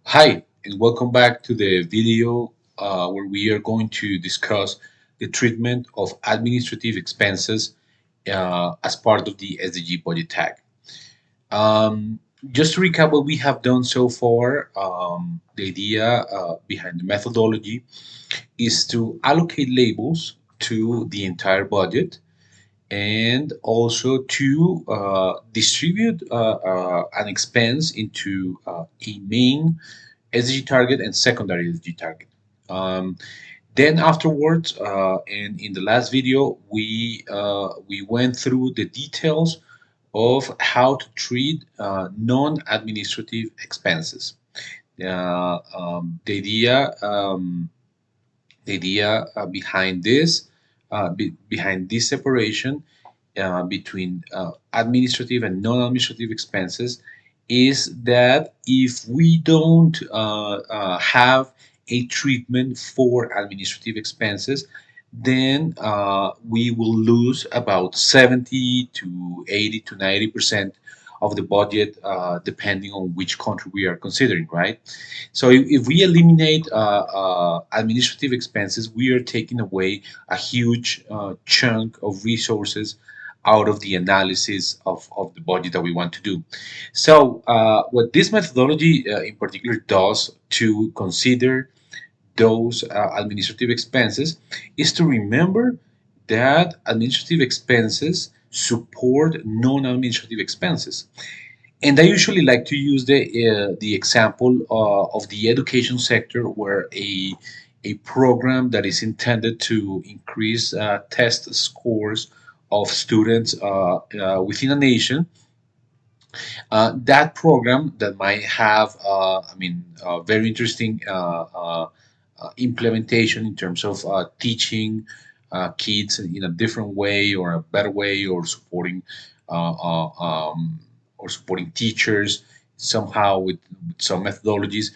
Hi, and welcome back to the video where we are going to discuss the treatment of administrative expenses as part of the SDG budget tag. Um, just to recap what we have done so far, the idea behind the methodology is to allocate labels to the entire budget and also to distribute an expense into a main SDG target and secondary SDG target. Um, then afterwards, and in the last video, we went through the details of how to treat non-administrative expenses. The idea behind behind this separation between administrative and non-administrative expenses is that if we don't have a treatment for administrative expenses, then we will lose about 70 to 80 to 90% of the budget, depending on which country we are considering, right? So if we eliminate administrative expenses, we are taking away a huge chunk of resources out of the analysis of the budget that we want to do. So what this methodology in particular does to consider those administrative expenses is to remember that administrative expenses support non-administrative expenses. And I usually like to use the example of the education sector, where a program that is intended to increase test scores of students within a nation, that program that might have, very interesting implementation in terms of teaching kids in a different way or a better way, uh, uh, um, or supporting teachers somehow with some methodologies.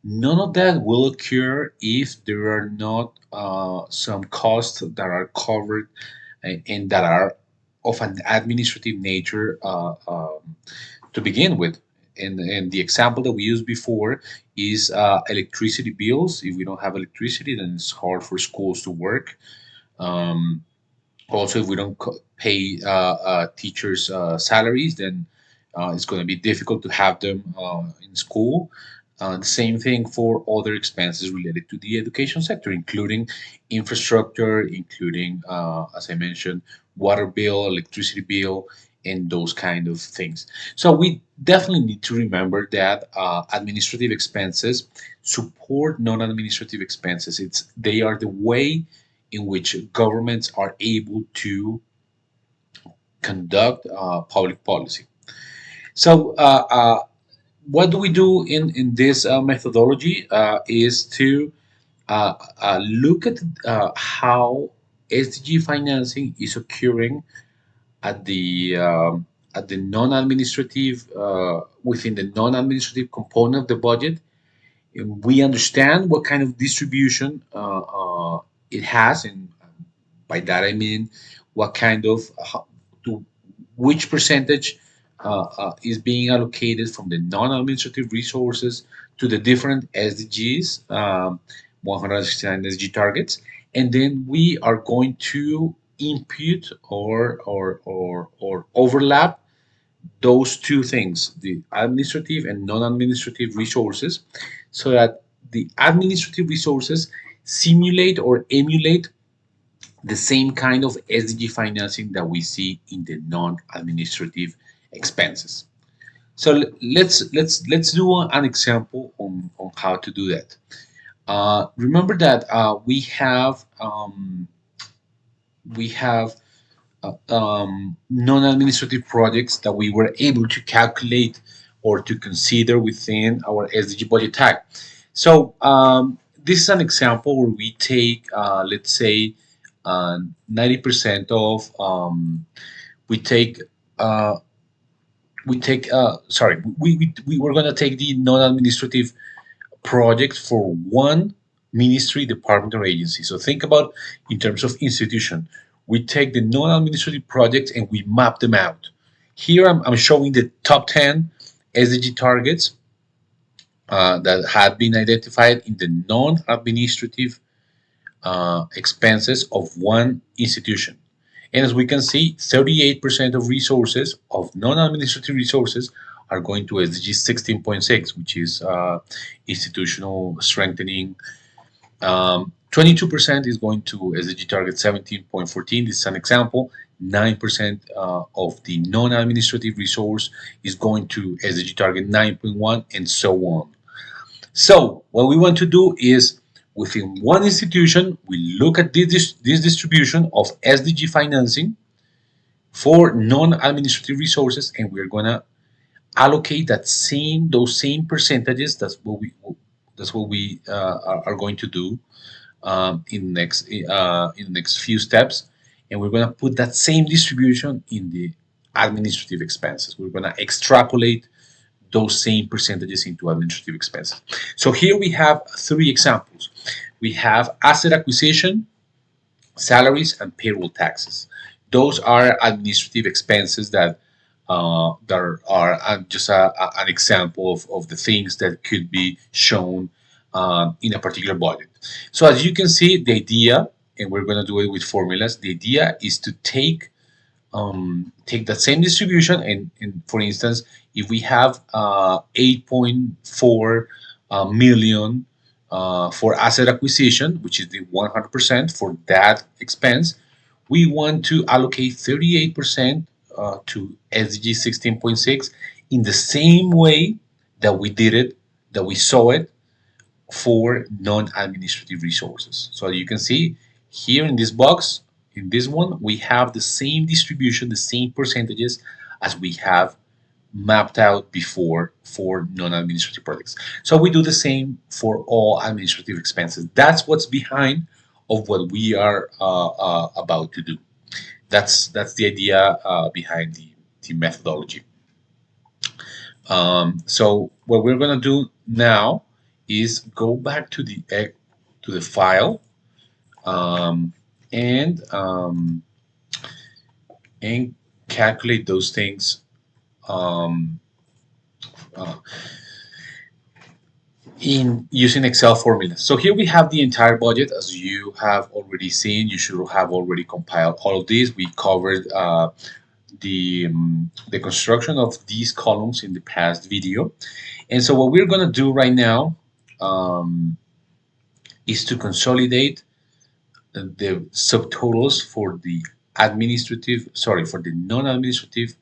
None of that will occur if there are not some costs that are covered and that are of an administrative nature to begin with. And the example that we used before is electricity bills. If we don't have electricity, then it's hard for schools to work. Um, Also, if we don't pay teachers salaries, then it's going to be difficult to have them in school. The same thing for other expenses related to the education sector, including infrastructure, including, as I mentioned, water bill, electricity bill, and those kind of things. So we definitely need to remember that administrative expenses support non-administrative expenses. They are the way in which governments are able to conduct public policy. So, what do we do in this methodology is to look at how SDG financing is occurring at the non-administrative within the non-administrative component of the budget. And we understand what kind of distribution it has, and by that I mean what kind of to which percentage is being allocated from the non-administrative resources to the different SDGs, 169 SDG targets, and then we are going to impute or overlap those two things, the administrative and non-administrative resources, so that the administrative resources simulate or emulate the same kind of SDG financing that we see in the non-administrative expenses. So let's do an example on how to do that. Remember that we have non-administrative projects that we were able to calculate or to consider within our SDG budget tag. So this is an example where we take, let's say, 90% of we take uh, sorry, we were going to take the non-administrative project for one ministry, department, or agency. So think about in terms of institution. We take the non-administrative projects and we map them out. Here I'm showing the top 10 SDG targets that had been identified in the non-administrative expenses of one institution. And as we can see, 38% of resources, of non-administrative resources, are going to SDG 16.6, which is institutional strengthening. 22% is going to SDG target 17.14. This is an example. 9% of the non-administrative resource is going to SDG target 9.1, and so on. So what we want to do is, within one institution, we look at this distribution of SDG financing for non-administrative resources, and we're gonna allocate those same percentages. That's what we are going to do in the next few steps, and we're gonna put that same distribution in the administrative expenses. We're gonna extrapolate those same percentages into administrative expenses. So here we have three examples. We have asset acquisition, salaries, and payroll taxes. Those are administrative expenses that are just an example of the things that could be shown in a particular budget. So as you can see, the idea, and we're going to do it with formulas, the idea is to take that same distribution, and for instance, if we have 8.4 million for asset acquisition, which is the 100% for that expense, we want to allocate 38% to SDG 16.6 in the same way that we did it, that we saw it for non-administrative resources. So you can see here in this box, in this one, we have the same distribution, the same percentages as we have mapped out before for non-administrative projects. So we do the same for all administrative expenses. That's what's behind of what we are about to do. That's the idea behind the methodology. So what we're going to do now is go back to the file um, and um, and calculate those things um, uh, in using Excel formulas. So here we have the entire budget. As you have already seen, you should have already compiled all of these. We covered the construction of these columns in the past video. And so what we're going to do right now is to consolidate the subtotals for the for the non-administrative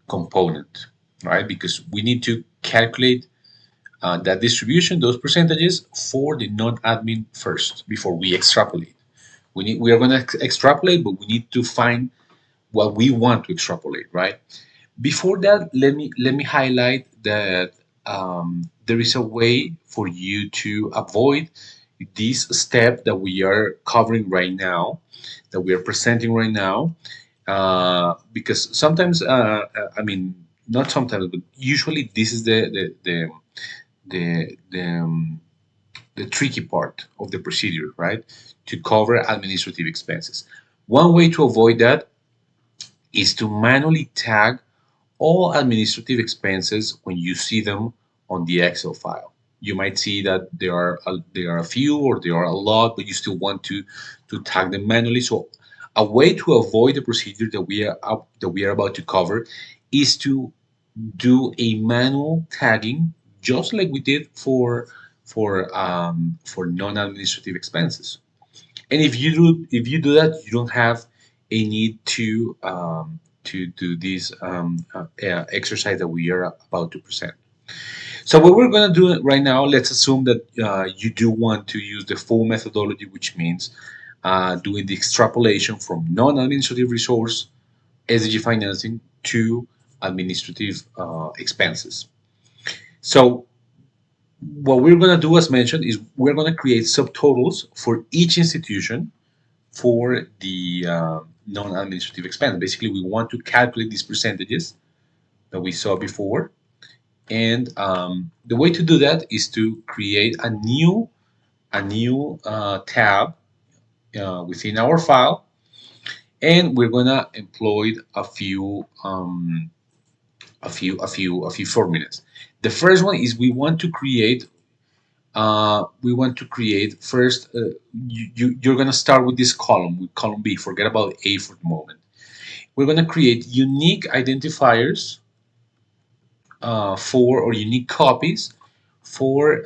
component, right? Because we need to calculate that distribution, those percentages for the non-admin first before we extrapolate. We are going to extrapolate, but we need to find what we want to extrapolate, right? Before that, let me highlight that there is a way for you to avoid this step that we are covering right now, that we are presenting right now, because sometimes, I mean, not sometimes, but usually this is the the, um, the tricky part of the procedure, right? To cover administrative expenses. One way to avoid that is to manually tag all administrative expenses when you see them on the Excel file. You might see that there are a few or there are a lot, but you still want to tag them manually. So a way to avoid the procedure that we are about to cover is to do a manual tagging, just like we did for non-administrative expenses. And if you do that, you don't have a need to do this exercise that we are about to present. So what we're going to do right now, let's assume that you do want to use the full methodology, which means doing the extrapolation from non-administrative resource SDG financing to administrative expenses. So what we're going to do, as mentioned, is we're going to create subtotals for each institution for the non-administrative expense. Basically, we want to calculate these percentages that we saw before. And the way to do that is to create a new tab within our file, and we're gonna employ a few formulas. The first one is we want to create first. You're gonna start with this column, with column B. Forget about A for the moment. We're gonna create unique identifiers for, or unique copies for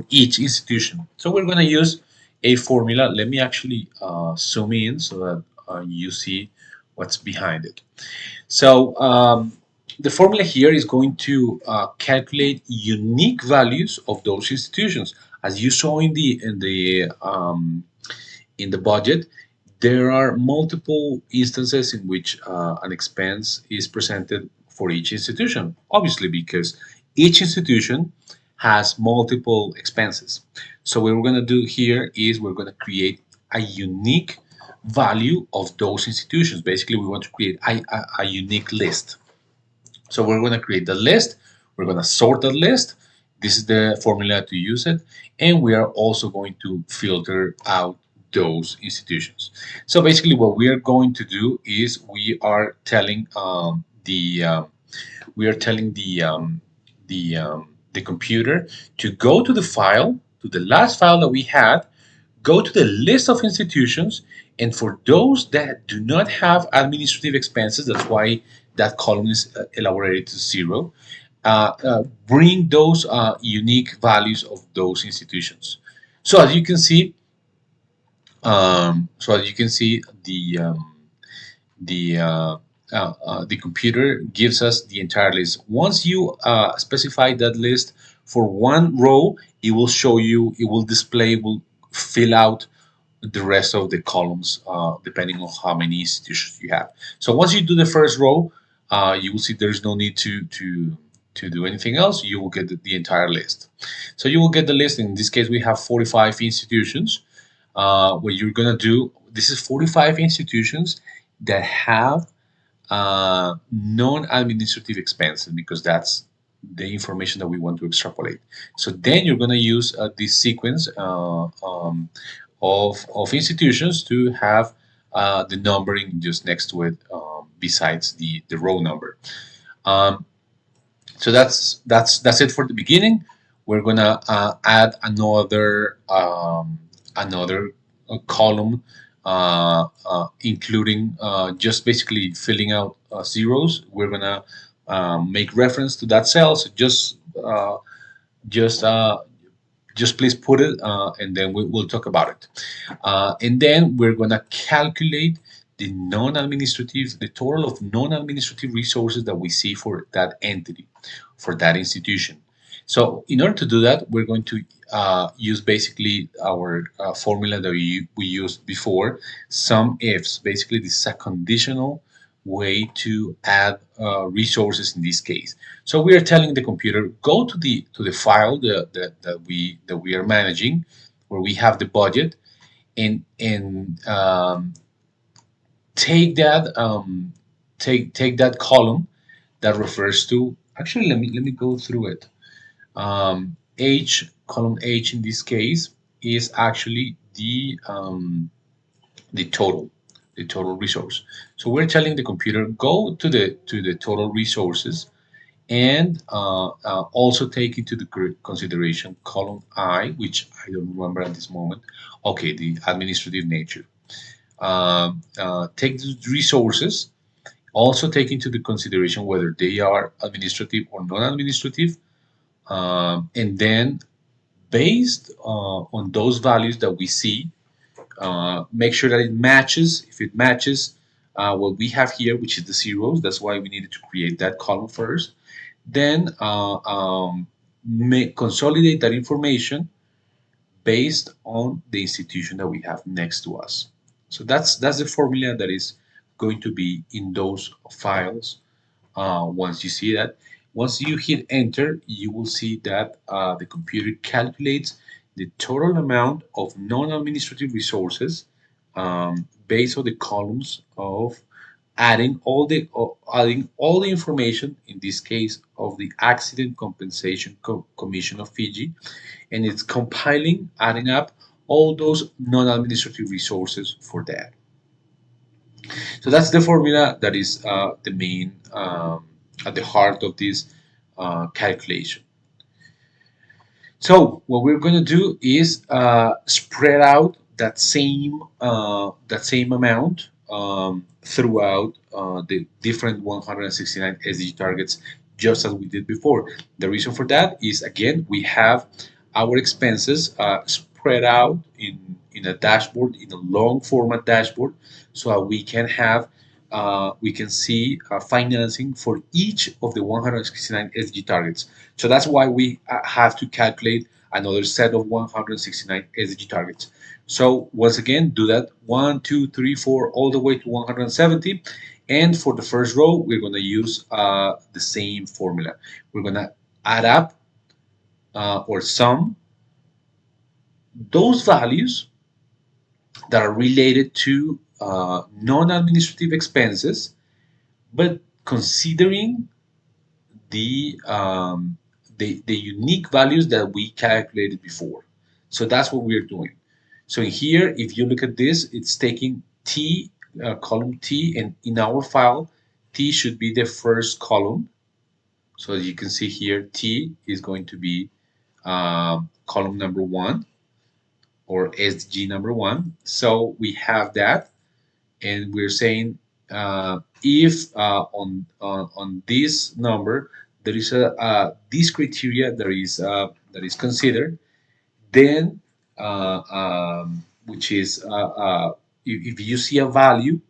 each institution. So we're gonna use a formula. Let me actually zoom in so that you see what's behind it. So the formula here is going to calculate unique values of those institutions. As you saw in the budget, there are multiple instances in which an expense is presented for each institution. Obviously, because each institution has multiple expenses. So what we're going to do here is we're going to create a unique value of those institutions. Basically, we want to create a unique list. So we're going to create the list. We're going to sort the list. This is the formula to use it. And we are also going to filter out those institutions. So basically what we are going to do is the computer to go to the file, to the last file that we had, go to the list of institutions, and for those that do not have administrative expenses, that's why that column is elaborated to zero, bring those unique values of those institutions. So as you can see, the computer gives us the entire list. Once you specify that list for one row, it will show you, it will display, will fill out the rest of the columns depending on how many institutions you have. So once you do the first row, you will see there's no need to do anything else. You will get the entire list. So you will get the list. In this case, we have 45 institutions. What you're gonna do, this is 45 institutions that have non-administrative expenses, because that's the information that we want to extrapolate. So then you're going to use this sequence of institutions to have the numbering just next to it, besides the row number. Um, so that's it for the beginning. We're gonna add another column, including just basically filling out zeros. We're gonna make reference to that cell. So just uh, just please put it, and then we'll talk about it. And then we're going to calculate the total of non-administrative resources that we see for that entity, for that institution. So in order to do that, we're going to use basically our formula that we used before, sum ifs. Basically, this is a conditional way to add resources in this case. So we are telling the computer, go to the file that we are managing, where we have the budget, and take that column that refers to. Actually, let me go through it. Column H in this case is actually the total resource. So we're telling the computer, go to the total resources, and also take into the consideration column I, which I don't remember at this moment. Okay, the administrative nature. Take the resources, also take into the consideration whether they are administrative or non-administrative, and then based on those values that we see, make sure that it matches. If it matches what we have here, which is the zeros, that's why we needed to create that column first. Then consolidate that information based on the institution that we have next to us. So that's the formula that is going to be in those files. Once you see that, once you hit enter, you will see that the computer calculates the total amount of non-administrative resources, based on the columns of adding all the information, in this case of the Accident Compensation Commission of Fiji, and it's compiling, adding up all those non-administrative resources for that. So that's the formula that is the main at the heart of this calculation. So what we're going to do is spread out that same amount throughout the different 169 SDG targets, just as we did before. The reason for that is, again, we have our expenses spread out in a dashboard, in a long format dashboard, so that we can see financing for each of the 169 SDG targets. So that's why we have to calculate another set of 169 SDG targets. So once again, do that 1, 2, 3, 4, all the way to 170. And for the first row, we're going to use the same formula. We're going to add up or sum those values that are related to non-administrative expenses, but considering the, um, the unique values that we calculated before. So that's what we're doing. So in here, if you look at this, it's taking T, column T, and in our file, T should be the first column. So as you can see here, T is going to be column number 1 or SDG number 1. So we have that, and we're saying if on this number there is this criteria that is considered, then which is if you see a value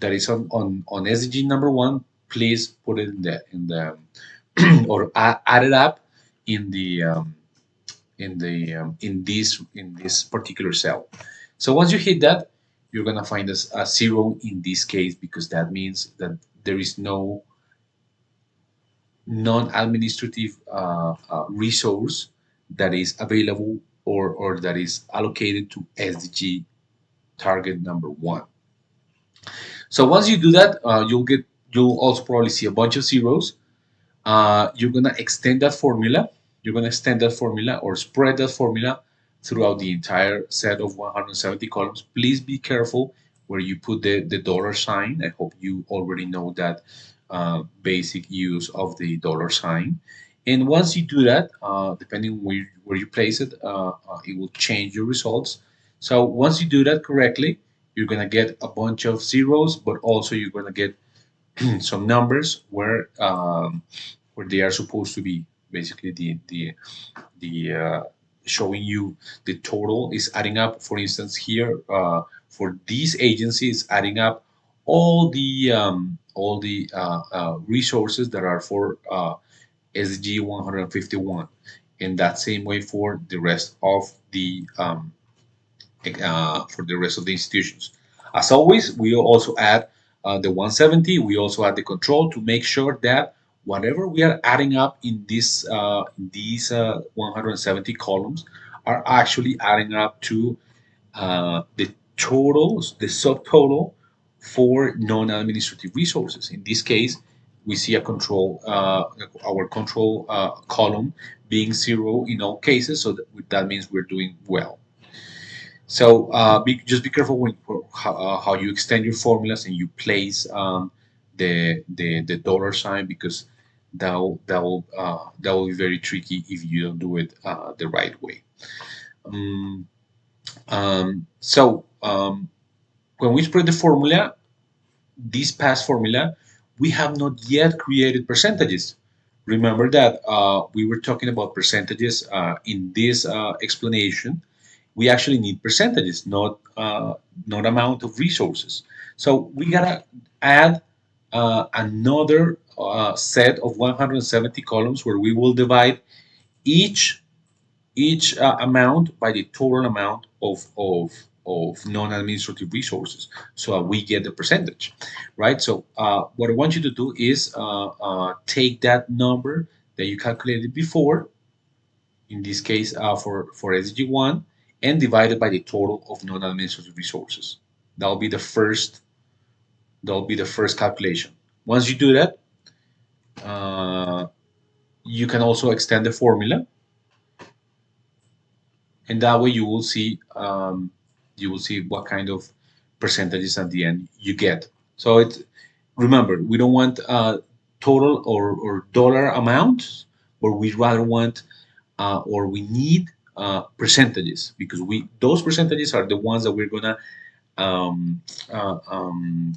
that is on SDG number 1, please put it in the or add it up in the in this particular cell. So once you hit that, you're gonna find a 0 in this case, because that means that there is no non-administrative resource that is available or that is allocated to SDG target number 1. So once you do that, you'll also probably see a bunch of zeros. You're gonna extend that formula. You're gonna extend that formula or spread that formula throughout the entire set of 170 columns. Please be careful where you put the dollar sign. I hope you already know that basic use of the dollar sign. And once you do that, depending where you place it, it will change your results. So once you do that correctly, you're gonna get a bunch of zeros, but also you're gonna get some numbers where they are supposed to be. Basically, the showing you the total is adding up. For instance, here for these agencies, adding up all the resources that are for SDG 151, and that same way for the rest of the institutions. As always, we also add the 170. We also add the control to make sure that whatever we are adding up in these 170 columns are actually adding up to the totals, the subtotal for non-administrative resources. In this case, we see a control, our control column being 0 in all cases, so that means we're doing well. So just be careful how you extend your formulas and you place the dollar sign, because that will be very tricky if you don't do it the right way. Um, so when we spread the formula, this past formula, we have not yet created percentages. Remember that we were talking about percentages in this explanation. We actually need percentages, not amount of resources. So we gotta add another set of 170 columns where we will divide each amount by the total amount of non-administrative resources, so we get the percentage, right? So what I want you to do is take that number that you calculated before, in this case for SDG1, and divide it by the total of non-administrative resources. That'll be the first calculation. Once you do that, uh, you can also extend the formula, and that way you will see what kind of percentages at the end you get. So remember, we don't want total or dollar amounts, or we rather want or we need percentages, because we those percentages are the ones that we're gonna um,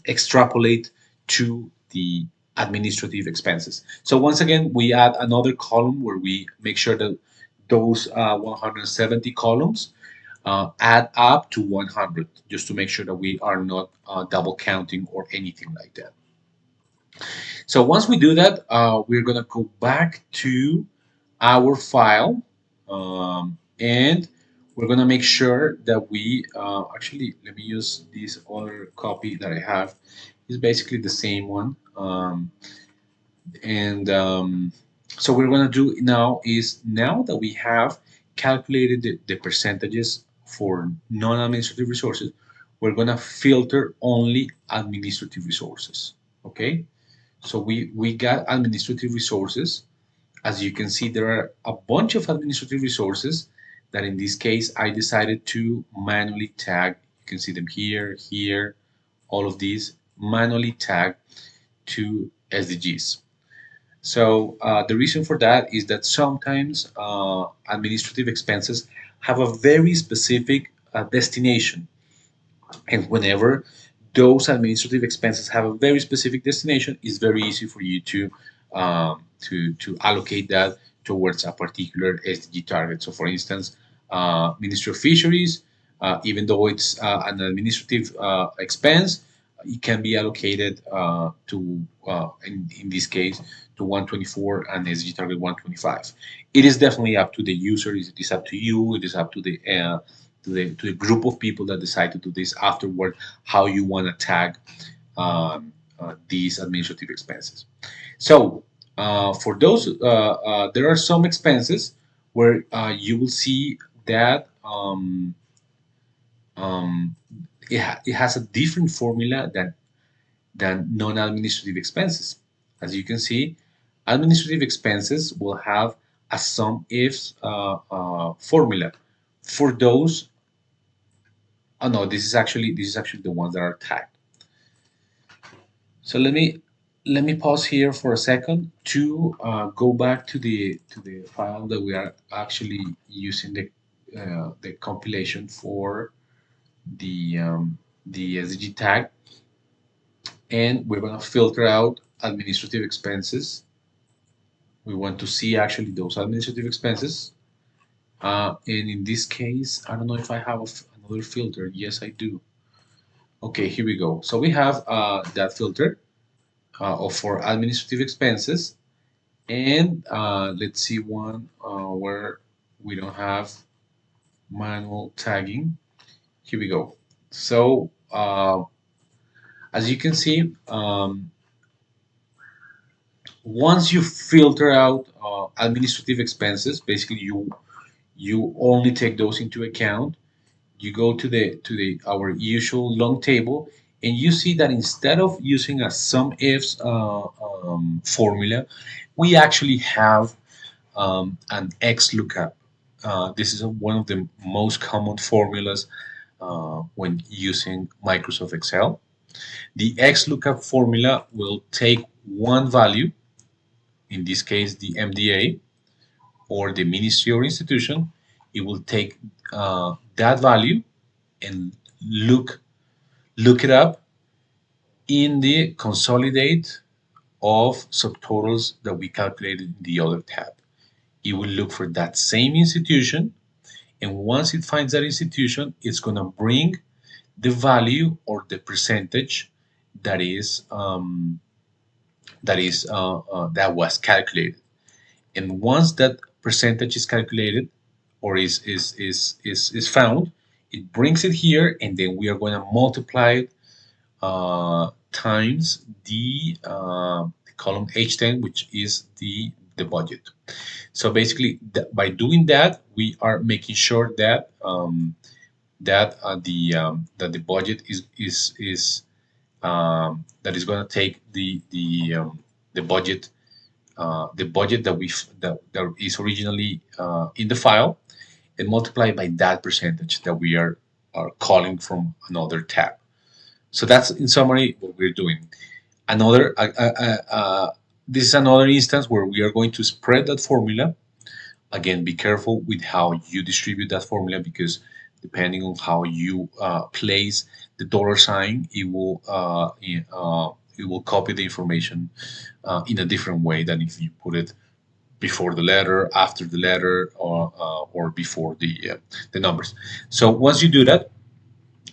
extrapolate to the administrative expenses. So once again, we add another column where we make sure that those 170 columns add up to 100, just to make sure that we are not double counting or anything like that. So once we do that, we're gonna go back to our file, and we're gonna make sure that we actually, let me use this other copy that I have. It's basically the same one, and so what we're gonna do now is, now that we have calculated the percentages for non-administrative resources, we're gonna filter only administrative resources. Okay, so we got administrative resources. As you can see, there are a bunch of administrative resources that in this case I decided to manually tag. You can see them here, here, all of these manually tag to SDGs. So the reason for that is that sometimes administrative expenses have a very specific destination. And whenever those administrative expenses have a very specific destination, it's very easy for you to allocate that towards a particular SDG target. So, for instance, Ministry of Fisheries, even though it's an administrative expense, it can be allocated in this case, to 124 and SDG target 125. It is definitely up to the user. It is up to you. It is up to the group of people that decide to do this afterward, how you want to tag these administrative expenses. So for those, there are some expenses where you will see that um, it has a different formula than non-administrative expenses. As you can see, administrative expenses will have a sum ifs formula. For those, oh no, this is actually the ones that are tagged. So let me pause here for a second to go back to the file that we are actually using the compilation for the SDG tag, and we're gonna filter out administrative expenses. We want to see actually those administrative expenses. And in this case, I don't know if I have another filter. Yes, I do. Okay, here we go. So we have that filter for administrative expenses, and let's see one where we don't have manual tagging. Here we go. So as you can see, once you filter out administrative expenses, basically you only take those into account. You go to the our usual long table, and you see that instead of using a sum ifs formula, we actually have an X lookup. This is one of the most common formulas when using Microsoft Excel. The X lookup formula will take one value, in this case the MDA or the ministry or institution. It will take that value and look it up in the consolidate of subtotals that we calculated in the other tab. It will look for that same institution, and once it finds that institution, it's going to bring the value or the percentage that is that was calculated. And once that percentage is calculated or is found, it brings it here, and then we are going to multiply it times the column H10, which is the budget. So basically, by doing that, we are making sure that that the budget that is going to take the budget that is originally in the file, and multiply by that percentage that we are calling from another tab. So that's in summary what we're doing. Another This is another instance where we are going to spread that formula. Again, be careful with how you distribute that formula, because depending on how you place the dollar sign, it will copy the information in a different way than if you put it before the letter, after the letter, or before the numbers. So once you do that,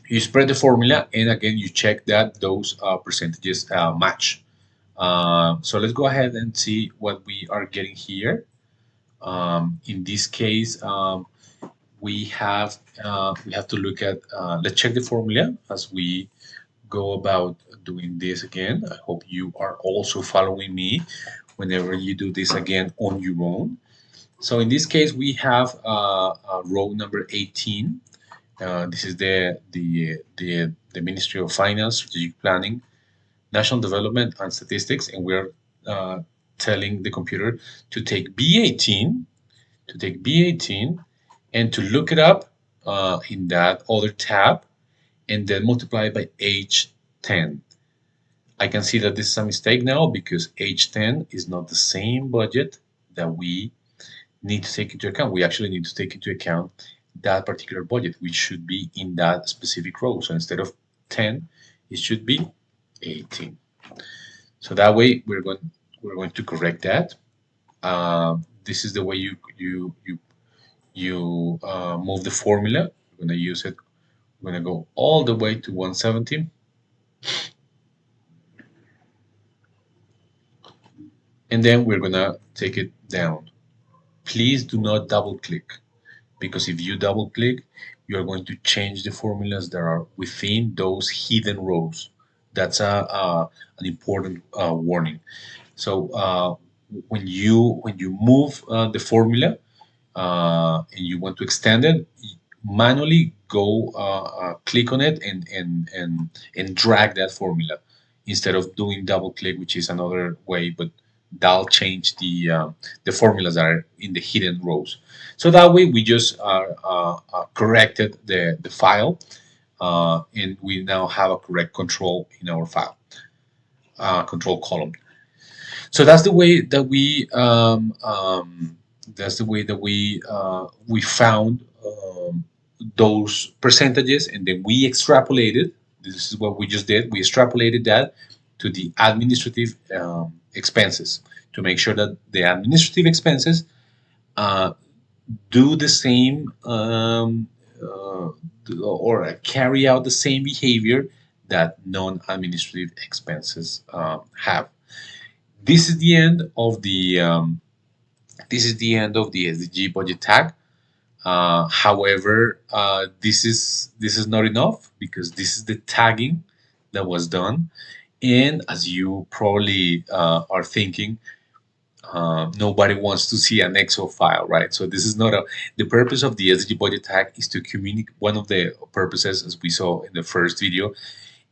you spread the formula, and again you check that those percentages match. So let's go ahead and see what we are getting here. In this case, we have to look at, let's check the formula as we go about doing this again. I hope you are also following me whenever you do this again on your own. So in this case, we have row number 18. This is the Ministry of Finance, Strategic Planning, National Development, and Statistics, and we're telling the computer to take B18, and to look it up in that other tab, and then multiply it by H10. I can see that this is a mistake now, because H10 is not the same budget that we need to take into account. We actually need to take into account that particular budget, which should be in that specific row. So instead of 10, it should be 18. So that way we're going to correct that. This is the way you move the formula. We're going to use it. We're going to go all the way to 170, and then we're going to take it down. Please do not double click, because if you double click, you are going to change the formulas that are within those hidden rows. That's an important warning. So when you move the formula, and you want to extend it, manually go click on it, and drag that formula instead of doing double click, which is another way, but that'll change the formulas that are in the hidden rows. So that way we just corrected the file, and we now have a correct control in our file, control column. So that's the way that we found those percentages, and then we extrapolated. This is what we just did. We extrapolated that to the administrative expenses, to make sure that the administrative expenses uh, do the same, or carry out the same behavior that non-administrative expenses have. This is the end of the SDG budget tag. However, this is not enough, because this is the tagging that was done, and as you probably are thinking, nobody wants to see an Excel file, right? So this is not a. The purpose of the SDG budget tag is to communicate. One of the purposes, as we saw in the first video,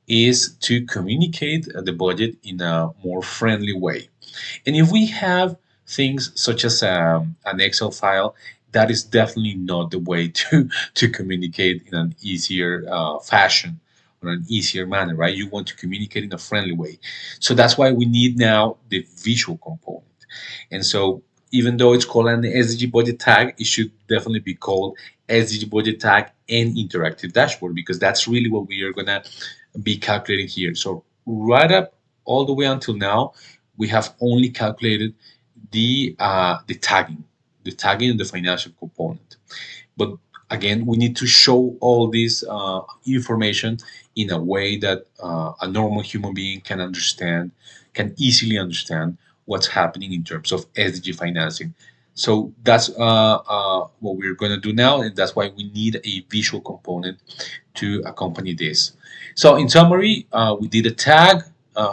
is to communicate the budget in a more friendly way. And if we have things such as an Excel file, that is definitely not the way to communicate in an easier fashion, or an easier manner, right? You want to communicate in a friendly way. So that's why we need now the visual component. And so even though it's called an SDG budget tag, it should definitely be called SDG budget tag and interactive dashboard, because that's really what we are gonna be calculating here. So right up all the way until now, we have only calculated the tagging and the financial component. But again, we need to show all this information in a way that a normal human being can understand, can easily understand what's happening in terms of SDG financing. So that's what we're going to do now, and that's why we need a visual component to accompany this. So in summary, we did a tag,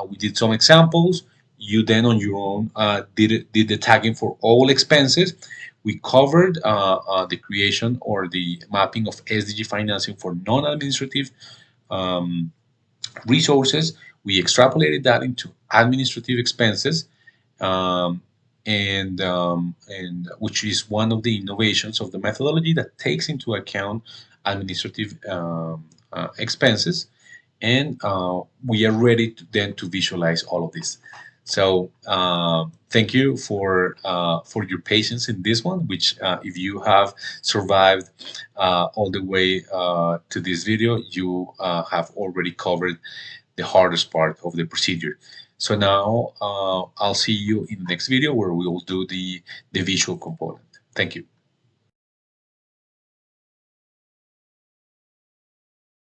we did some examples. You then on your own did the tagging for all expenses. We covered the creation or the mapping of SDG financing for non-administrative um, resources. We extrapolated that into administrative expenses, um, and which is one of the innovations of the methodology that takes into account administrative expenses, and we are ready to, then to visualize all of this. So thank you for your patience in this one. Which if you have survived all the way to this video, you have already covered the hardest part of the procedure. So now I'll see you in the next video where we will do the visual component. Thank you.